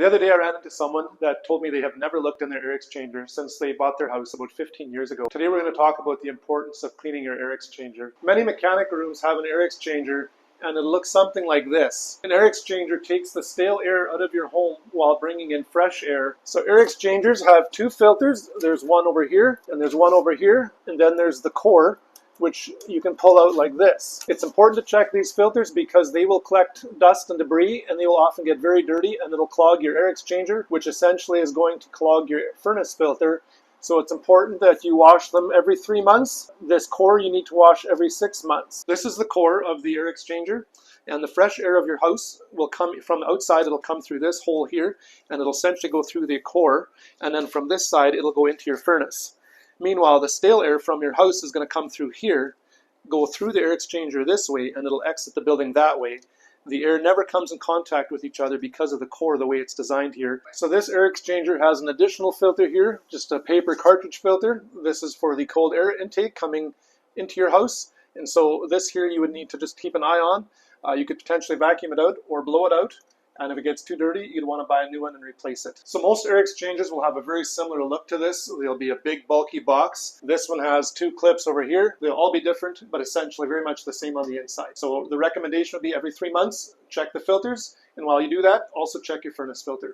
The other day I ran into someone that told me they have never looked in their air exchanger since they bought their house about 15 years ago. Today we're going to talk about the importance of cleaning your air exchanger. Many mechanic rooms have an air exchanger and it looks something like this. An air exchanger takes the stale air out of your home while bringing in fresh air. So air exchangers have two filters. There's one over here and there's one over here, and then there's the core, which you can pull out like this. It's important to check these filters because they will collect dust and debris and they will often get very dirty and it'll clog your air exchanger, which essentially is going to clog your furnace filter. So it's important that you wash them every 3 months. This core you need to wash every 6 months. This is the core of the air exchanger, and the fresh air of your house will come from the outside. It'll come through this hole here and it'll essentially go through the core, and then from this side it'll go into your furnace. Meanwhile, the stale air from your house is going to come through here, go through the air exchanger this way, and it'll exit the building that way. The air never comes in contact with each other because of the core, the way it's designed here. So this air exchanger has an additional filter here, just a paper cartridge filter. This is for the cold air intake coming into your house. And so this here you would need to just keep an eye on. You could potentially vacuum it out or blow it out. And if it gets too dirty, you'd want to buy a new one and replace it. So most air exchangers will have a very similar look to this. They'll be a big bulky box. This one has two clips over here. They'll all be different, but essentially very much the same on the inside. So the recommendation would be every 3 months, check the filters. And while you do that, also check your furnace filter.